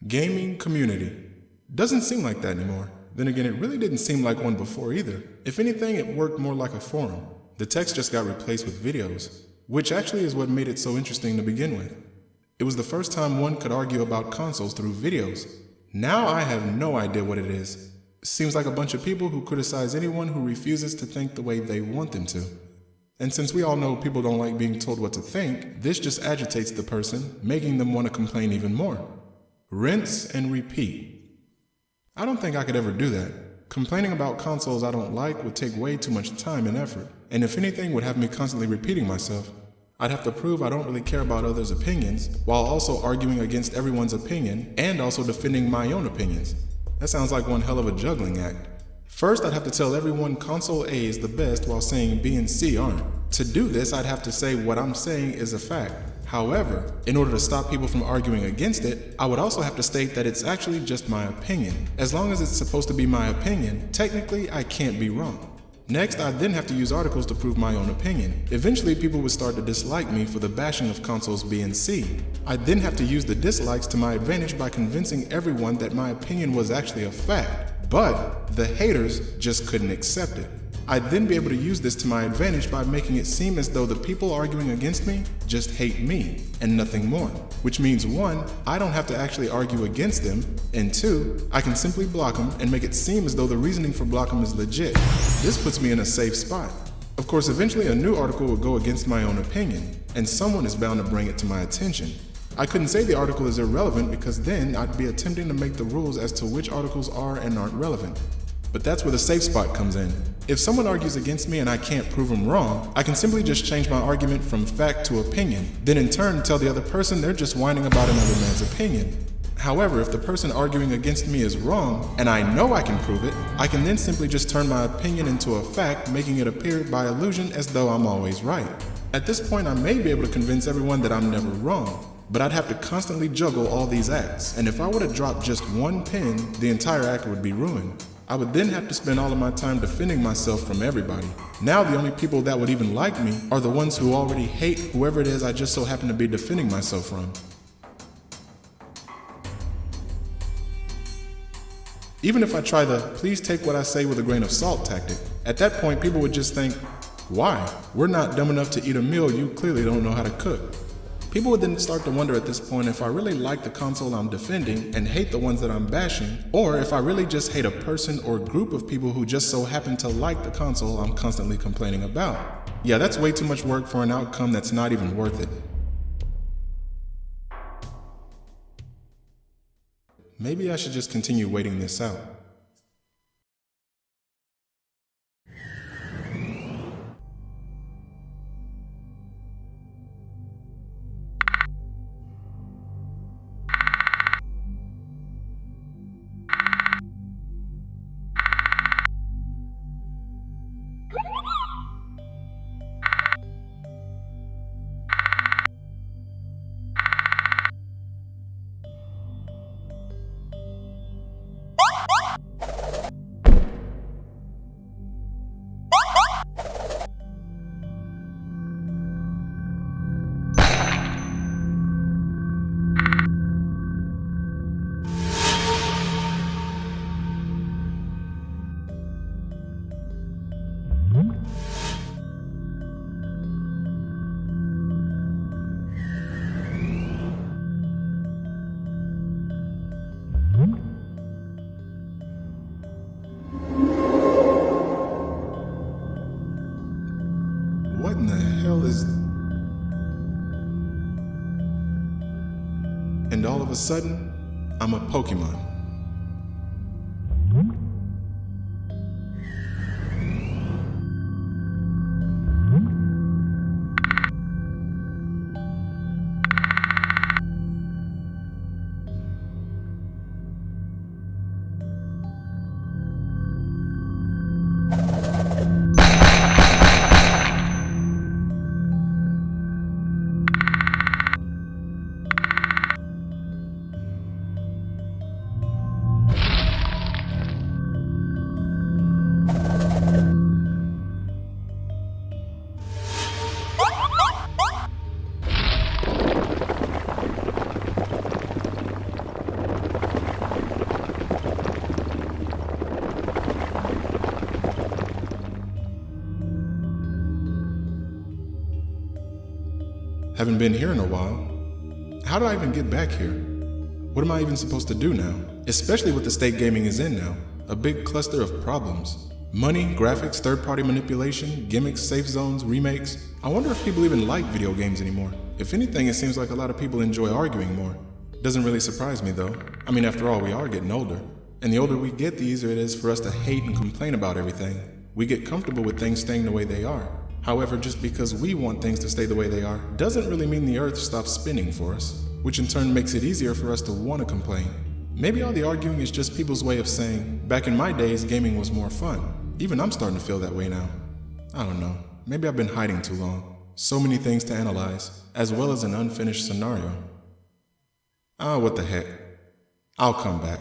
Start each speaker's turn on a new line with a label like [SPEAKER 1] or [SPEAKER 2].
[SPEAKER 1] Gaming community. Doesn't seem like that anymore. Then again, it really didn't seem like one before either. If anything, it worked more like a forum. The text just got replaced with videos, which actually is what made it so interesting to begin with. It was the first time one could argue about consoles through videos. Now I have no idea what it is. Seems like a bunch of people who criticize anyone who refuses to think the way they want them to. And since we all know people don't like being told what to think, this just agitates the person, making them want to complain even more. Rinse and repeat. I don't think I could ever do that. Complaining about consoles I don't like would take way too much time and effort, and if anything would have me constantly repeating myself. I'd have to prove I don't really care about others' opinions, while also arguing against everyone's opinion, and also defending my own opinions. That sounds like one hell of a juggling act. First, I'd have to tell everyone console A is the best while saying B and C aren't. To do this, I'd have to say what I'm saying is a fact. However, in order to stop people from arguing against it, I would also have to state that it's actually just my opinion. As long as it's supposed to be my opinion, technically I can't be wrong. Next, I'd then have to use articles to prove my own opinion. Eventually, people would start to dislike me for the bashing of consoles B and C. I'd then have to use the dislikes to my advantage by convincing everyone that my opinion was actually a fact, but the haters just couldn't accept it. I'd then be able to use this to my advantage by making it seem as though the people arguing against me just hate me and nothing more. Which means 1, I don't have to actually argue against them, and 2, I can simply block them and make it seem as though the reasoning for blocking them is legit. This puts me in a safe spot. Of course, eventually a new article will go against my own opinion, and someone is bound to bring it to my attention. I couldn't say the article is irrelevant because then I'd be attempting to make the rules as to which articles are and aren't relevant. But that's where the safe spot comes in. If someone argues against me and I can't prove them wrong, I can simply just change my argument from fact to opinion, then in turn tell the other person they're just whining about another man's opinion. However, if the person arguing against me is wrong, and I know I can prove it, I can then simply just turn my opinion into a fact, making it appear by illusion as though I'm always right. At this point, I may be able to convince everyone that I'm never wrong, but I'd have to constantly juggle all these acts, and if I were to drop just one pin, the entire act would be ruined. I would then have to spend all of my time defending myself from everybody. Now the only people that would even like me are the ones who already hate whoever it is I just so happen to be defending myself from. Even if I try the please take what I say with a grain of salt tactic, at that point people would just think, why? We're not dumb enough to eat a meal you clearly don't know how to cook. People would then start to wonder at this point if I really like the console I'm defending and hate the ones that I'm bashing, or if I really just hate a person or group of people who just so happen to like the console I'm constantly complaining about. Yeah, that's way too much work for an outcome that's not even worth it. Maybe I should just continue waiting this out. What in the hell is... And all of a sudden, I'm a Pokemon. Haven't been here in a while. How did I even get back here? What am I even supposed to do now? Especially with the state gaming is in now. A big cluster of problems. Money, graphics, third-party manipulation, gimmicks, safe zones, remakes. I wonder if people even like video games anymore. If anything, it seems like a lot of people enjoy arguing more. Doesn't really surprise me though. I mean, after all, we are getting older. And the older we get, the easier it is for us to hate and complain about everything. We get comfortable with things staying the way they are. However, just because we want things to stay the way they are, doesn't really mean the earth stops spinning for us, which in turn makes it easier for us to want to complain. Maybe all the arguing is just people's way of saying, back in my days, gaming was more fun. Even I'm starting to feel that way now. I don't know, maybe I've been hiding too long. So many things to analyze, as well as an unfinished scenario. What the heck. I'll come back.